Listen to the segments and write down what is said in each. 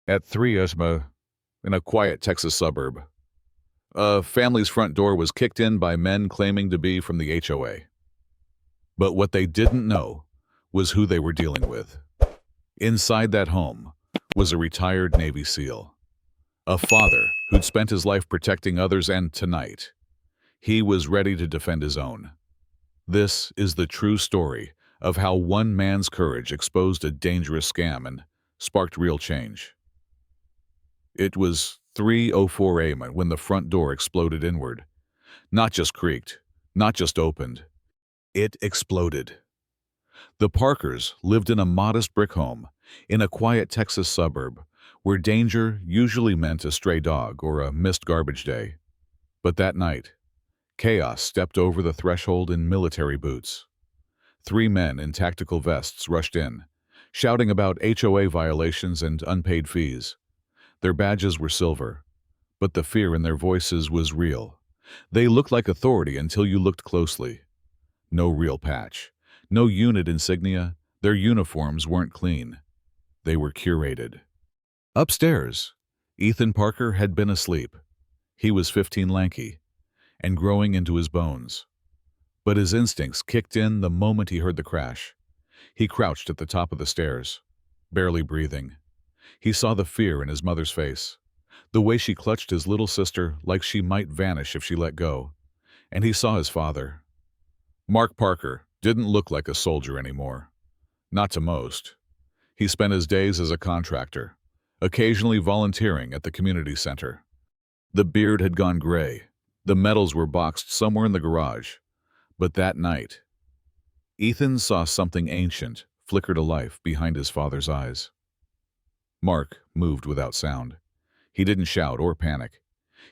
At 3 in a quiet Texas suburb, a family's front door was kicked in by men claiming to be from the HOA. But what they didn't know was who they were dealing with. Inside that home was a retired Navy SEAL, a father who'd spent his life protecting others, and tonight, he was ready to defend his own. This is the true story of how one man's courage exposed a dangerous scam and sparked real change. It was 3:04 a.m. when the front door exploded inward. Not just creaked, not just opened. It exploded. The Parkers lived in a modest brick home in a quiet Texas suburb where danger usually meant a stray dog or a missed garbage day. But that night, chaos stepped over the threshold in military boots. 3 men in tactical vests rushed in, shouting about HOA violations and unpaid fees. Their badges were silver, but the fear in their voices was real. They looked like authority until you looked closely. No real patch, no unit insignia, their uniforms weren't clean. They were curated. Upstairs, Ethan Parker had been asleep. He was 15, lanky, and growing into his bones. But his instincts kicked in the moment he heard the crash. He crouched at the top of the stairs, barely breathing. He saw the fear in his mother's face, the way she clutched his little sister like she might vanish if she let go. And he saw his father. Mark Parker didn't look like a soldier anymore. Not to most. He spent his days as a contractor, occasionally volunteering at the community center. The beard had gone gray. The medals were boxed somewhere in the garage. But that night, Ethan saw something ancient flicker to life behind his father's eyes. Mark moved without sound. He didn't shout or panic.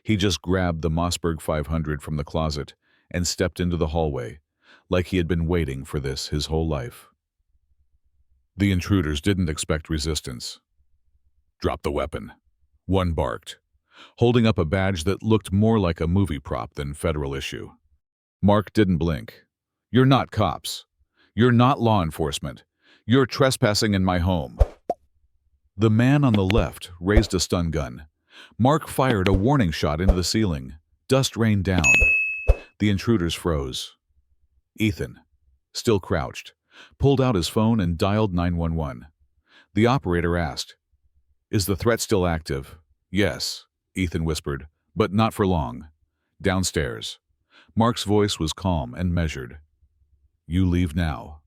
He just grabbed the Mossberg 500 from the closet and stepped into the hallway, like he had been waiting for this his whole life. The intruders didn't expect resistance. "Drop the weapon," one barked, holding up a badge that looked more like a movie prop than federal issue. Mark didn't blink. "You're not cops. You're not law enforcement. You're trespassing in my home." The man on the left raised a stun gun. Mark fired a warning shot into the ceiling. Dust rained down. The intruders froze. Ethan, still crouched, pulled out his phone and dialed 911. The operator asked, "Is the threat still active?" "Yes," Ethan whispered, "but not for long." Downstairs, Mark's voice was calm and measured. "You leave now,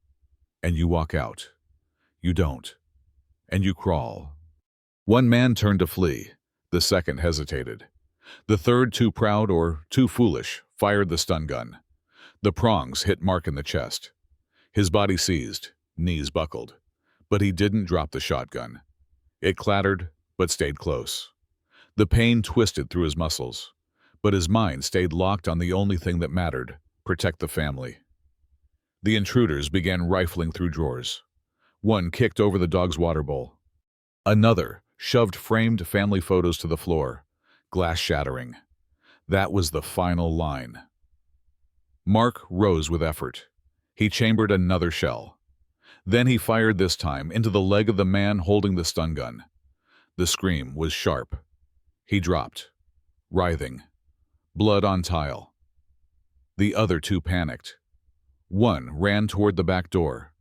and you walk out. You don't, and you crawl." One man turned to flee. The second hesitated. The third, too proud or too foolish, fired the stun gun. The prongs hit Mark in the chest. His body seized, knees buckled, but he didn't drop the shotgun. It clattered, but stayed close. The pain twisted through his muscles, but his mind stayed locked on the only thing that mattered: protect the family. The intruders began rifling through drawers. One kicked over the dog's water bowl. Another shoved framed family photos to the floor, glass shattering. That was the final line. Mark rose with effort. He chambered another shell. Then he fired, this time into the leg of the man holding the stun gun. The scream was sharp. He dropped, writhing, blood on tile. The other two panicked. One ran toward the back door.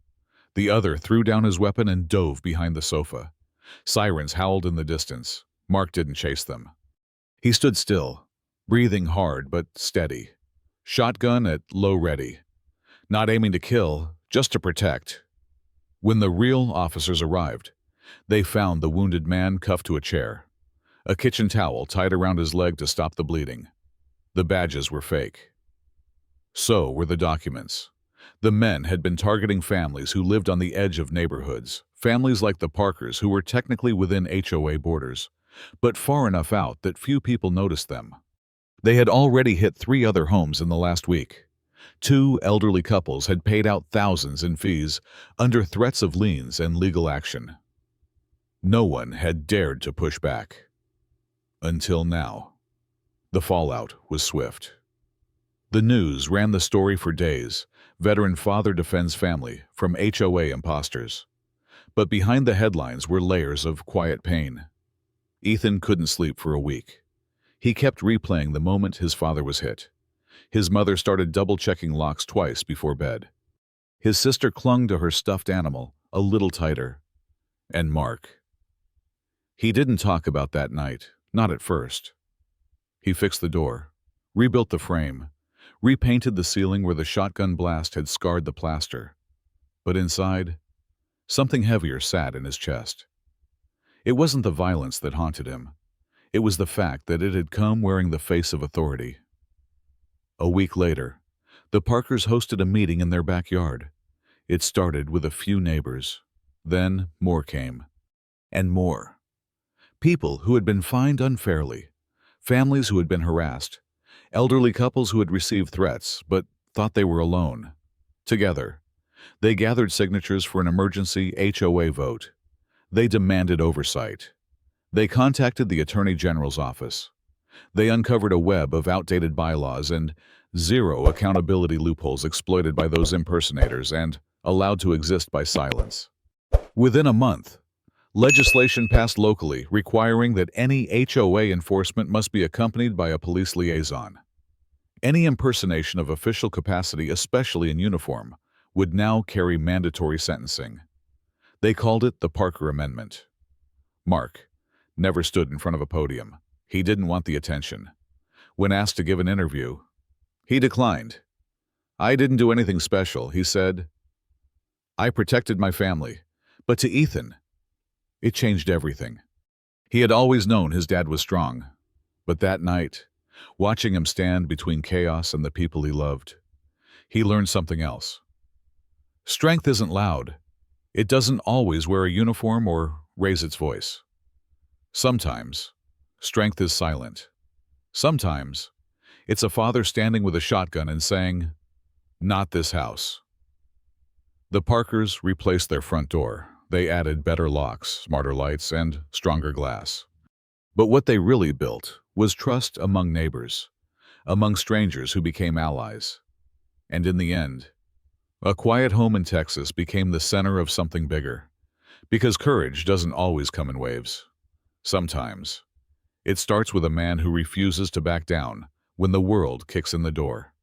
The other threw down his weapon and dove behind the sofa. Sirens howled in the distance. Mark didn't chase them. He stood still, breathing hard but steady. Shotgun at low ready. Not aiming to kill, just to protect. When the real officers arrived, they found the wounded man cuffed to a chair. A kitchen towel tied around his leg to stop the bleeding. The badges were fake. So were the documents. The men had been targeting families who lived on the edge of neighborhoods, families like the Parkers who were technically within HOA borders, but far enough out that few people noticed them. They had already hit 3 other homes in the last week. 2 elderly couples had paid out thousands in fees under threats of liens and legal action. No one had dared to push back. Until now. The fallout was swift. The news ran the story for days. Veteran father defends family from HOA imposters. But behind the headlines were layers of quiet pain. Ethan couldn't sleep for a week. He kept replaying the moment his father was hit. His mother started double-checking locks twice before bed. His sister clung to her stuffed animal a little tighter. And Mark. He didn't talk about that night, not at first. He fixed the door, rebuilt the frame, repainted the ceiling where the shotgun blast had scarred the plaster. But inside, something heavier sat in his chest. It wasn't the violence that haunted him. It was the fact that it had come wearing the face of authority. A week later, the Parkers hosted a meeting in their backyard. It started with a few neighbors. Then more came. And more. People who had been fined unfairly, families who had been harassed, elderly couples who had received threats but thought they were alone. Together, they gathered signatures for an emergency HOA vote. They demanded oversight. They contacted the Attorney General's office. They uncovered a web of outdated bylaws and zero accountability loopholes exploited by those impersonators and allowed to exist by silence. Within a month, legislation passed locally requiring that any HOA enforcement must be accompanied by a police liaison. Any impersonation of official capacity, especially in uniform, would now carry mandatory sentencing. They called it the Parker Amendment. Mark never stood in front of a podium. He didn't want the attention. When asked to give an interview, he declined. "I didn't do anything special," he said. "I protected my family." But to Ethan, it changed everything. He had always known his dad was strong. But that night, watching him stand between chaos and the people he loved, he learned something else. Strength isn't loud. It doesn't always wear a uniform or raise its voice. Sometimes, strength is silent. Sometimes, it's a father standing with a shotgun and saying, "Not this house." The Parkers replaced their front door. They added better locks, smarter lights, and stronger glass. But what they really built was trust among neighbors, among strangers who became allies. And in the end, a quiet home in Texas became the center of something bigger. Because courage doesn't always come in waves. Sometimes, it starts with a man who refuses to back down when the world kicks in the door.